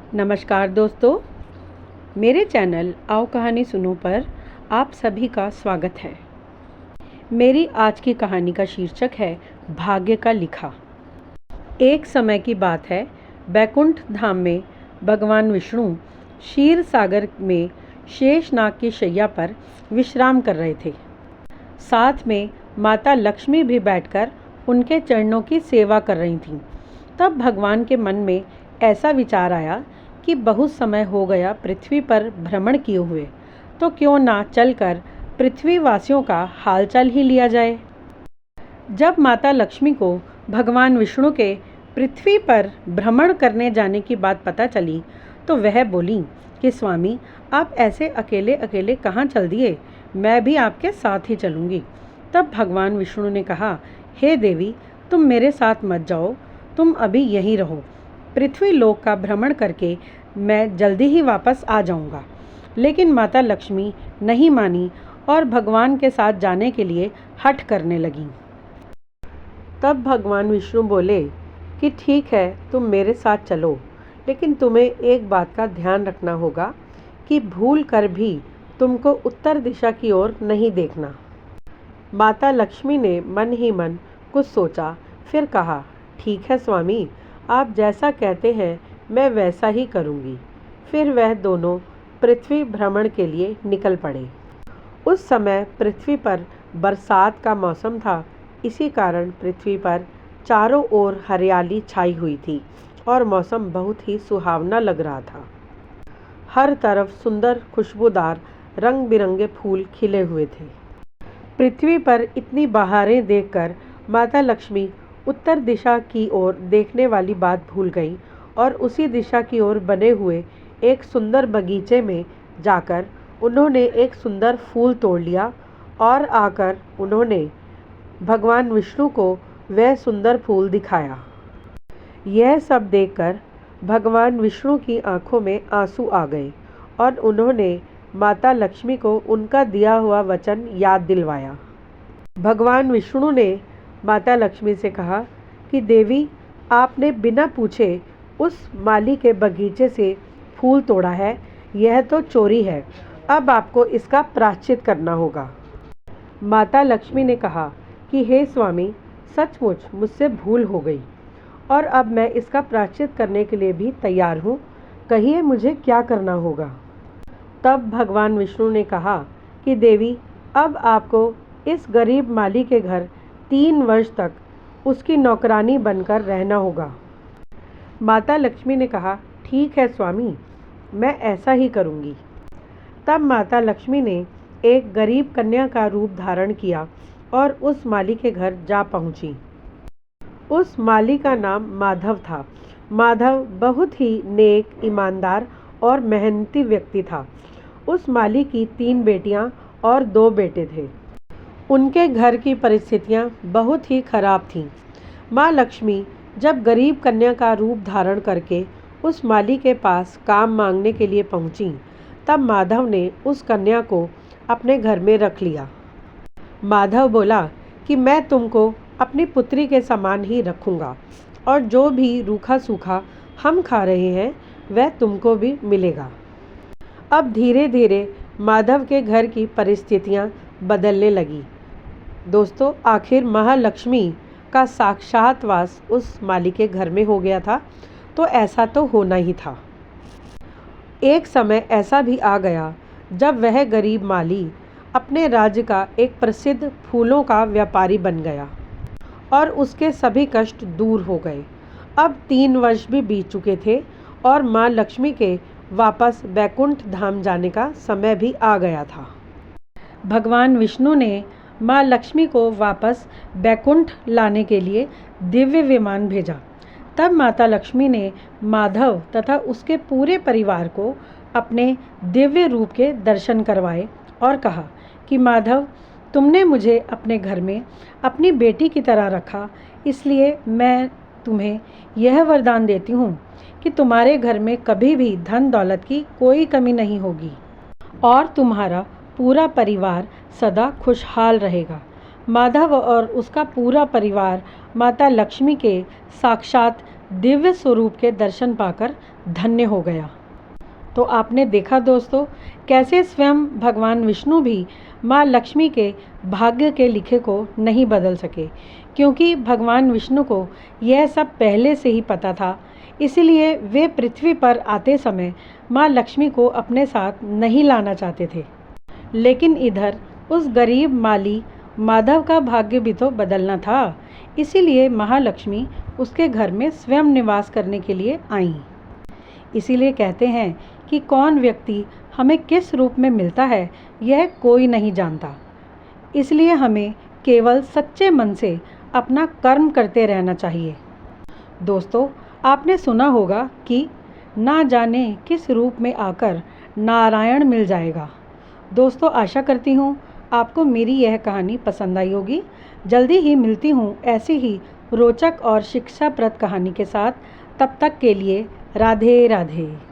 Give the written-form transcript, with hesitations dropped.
नमस्कार दोस्तों, मेरे चैनल आओ कहानी सुनो पर आप सभी का स्वागत है। मेरी आज की कहानी का शीर्षक है भाग्य का लिखा। एक समय की बात है, बैकुंठ धाम में भगवान विष्णु क्षीर सागर में शेषनाग की शैया पर विश्राम कर रहे थे। साथ में माता लक्ष्मी भी बैठकर उनके चरणों की सेवा कर रही थीं। तब भगवान के मन में ऐसा विचार आया कि बहुत समय हो गया पृथ्वी पर भ्रमण किए हुए, तो क्यों ना चलकर पृथ्वीवासियों का हालचाल ही लिया जाए। जब माता लक्ष्मी को भगवान विष्णु के पृथ्वी पर भ्रमण करने जाने की बात पता चली, तो वह बोली कि स्वामी, आप ऐसे अकेले अकेले कहाँ चल दिए, मैं भी आपके साथ ही चलूँगी। तब भगवान विष्णु ने कहा, हे देवी, तुम मेरे साथ मत जाओ, तुम अभी यहीं रहो। पृथ्वी लोक का भ्रमण करके मैं जल्दी ही वापस आ जाऊंगा। लेकिन माता लक्ष्मी नहीं मानी और भगवान के साथ जाने के लिए हठ करने लगी। तब भगवान विष्णु बोले कि ठीक है, तुम मेरे साथ चलो, लेकिन तुम्हें एक बात का ध्यान रखना होगा कि भूल कर भी तुमको उत्तर दिशा की ओर नहीं देखना। माता लक्ष्मी ने मन ही मन कुछ सोचा, फिर कहा, ठीक है स्वामी, आप जैसा कहते हैं मैं वैसा ही करूँगी। फिर वह दोनों पृथ्वी भ्रमण के लिए निकल पड़े। उस समय पृथ्वी पर बरसात का मौसम था, इसी कारण पृथ्वी पर चारों ओर हरियाली छाई हुई थी और मौसम बहुत ही सुहावना लग रहा था। हर तरफ सुंदर खुशबूदार रंग बिरंगे फूल खिले हुए थे। पृथ्वी पर इतनी बहारें देखकर माता लक्ष्मी उत्तर दिशा की ओर देखने वाली बात भूल गई और उसी दिशा की ओर बने हुए एक सुंदर बगीचे में जाकर उन्होंने एक सुंदर फूल तोड़ लिया और आकर उन्होंने भगवान विष्णु को वह सुंदर फूल दिखाया। यह सब देखकर भगवान विष्णु की आंखों में आंसू आ गए और उन्होंने माता लक्ष्मी को उनका दिया हुआ वचन याद दिलवाया। भगवान विष्णु ने माता लक्ष्मी से कहा कि देवी, आपने बिना पूछे उस माली के बगीचे से फूल तोड़ा है, यह तो चोरी है। अब आपको इसका प्रायश्चित करना होगा। माता लक्ष्मी ने कहा कि हे स्वामी, सचमुच मुझसे भूल हो गई और अब मैं इसका प्रायश्चित करने के लिए भी तैयार हूँ। कहिए मुझे क्या करना होगा। तब भगवान विष्णु ने कहा कि देवी, अब आपको इस गरीब माली के घर 3 वर्ष तक उसकी नौकरानी बनकर रहना होगा। माता लक्ष्मी ने कहा, ठीक है स्वामी, मैं ऐसा ही करूँगी। तब माता लक्ष्मी ने एक गरीब कन्या का रूप धारण किया और उस माली के घर जा पहुँची। उस माली का नाम माधव था। माधव बहुत ही नेक, ईमानदार और मेहनती व्यक्ति था। उस माली की 3 बेटियां और 2 बेटे थे। उनके घर की परिस्थितियां बहुत ही खराब थीं। माँ लक्ष्मी जब गरीब कन्या का रूप धारण करके उस माली के पास काम मांगने के लिए पहुंची, तब माधव ने उस कन्या को अपने घर में रख लिया। माधव बोला कि मैं तुमको अपनी पुत्री के समान ही रखूँगा और जो भी रूखा सूखा हम खा रहे हैं वह तुमको भी मिलेगा। अब धीरे धीरे माधव के घर की परिस्थितियाँ बदलने लगी। दोस्तों, आखिर महालक्ष्मी का साक्षात वास उस माली के घर में हो गया था, तो ऐसा तो होना ही था। एक समय ऐसा भी आ गया जब वह गरीब माली अपने राज्य का एक प्रसिद्ध फूलों का व्यापारी बन गया और उसके सभी कष्ट दूर हो गए। अब 3 वर्ष भी बीत चुके थे और माँ लक्ष्मी के वापस बैकुंठ धाम जाने का समय भी आ गया था। भगवान विष्णु ने माँ लक्ष्मी को वापस बैकुंठ लाने के लिए दिव्य विमान भेजा। तब माता लक्ष्मी ने माधव तथा उसके पूरे परिवार को अपने दिव्य रूप के दर्शन करवाए और कहा कि माधव, तुमने मुझे अपने घर में अपनी बेटी की तरह रखा, इसलिए मैं तुम्हें यह वरदान देती हूँ कि तुम्हारे घर में कभी भी धन दौलत की कोई कमी नहीं होगी और तुम्हारा पूरा परिवार सदा खुशहाल रहेगा। माधव और उसका पूरा परिवार माता लक्ष्मी के साक्षात दिव्य स्वरूप के दर्शन पाकर धन्य हो गया। तो आपने देखा दोस्तों, कैसे स्वयं भगवान विष्णु भी माँ लक्ष्मी के भाग्य के लिखे को नहीं बदल सके, क्योंकि भगवान विष्णु को यह सब पहले से ही पता था। इसलिए वे पृथ्वी पर आते समय माँ लक्ष्मी को अपने साथ नहीं लाना चाहते थे। लेकिन इधर उस गरीब माली माधव का भाग्य भी तो बदलना था। इसीलिए महालक्ष्मी उसके घर में स्वयं निवास करने के लिए आईं। इसीलिए कहते हैं कि कौन व्यक्ति हमें किस रूप में मिलता है, यह कोई नहीं जानता। इसलिए हमें केवल सच्चे मन से अपना कर्म करते रहना चाहिए। दोस्तों, आपने सुना होगा कि ना जाने किस रूप में आकर नारायण मिल जाएगा। दोस्तों, आशा करती हूँ आपको मेरी यह कहानी पसंद आई होगी। जल्दी ही मिलती हूँ ऐसी ही रोचक और शिक्षाप्रद कहानी के साथ। तब तक के लिए राधे राधे।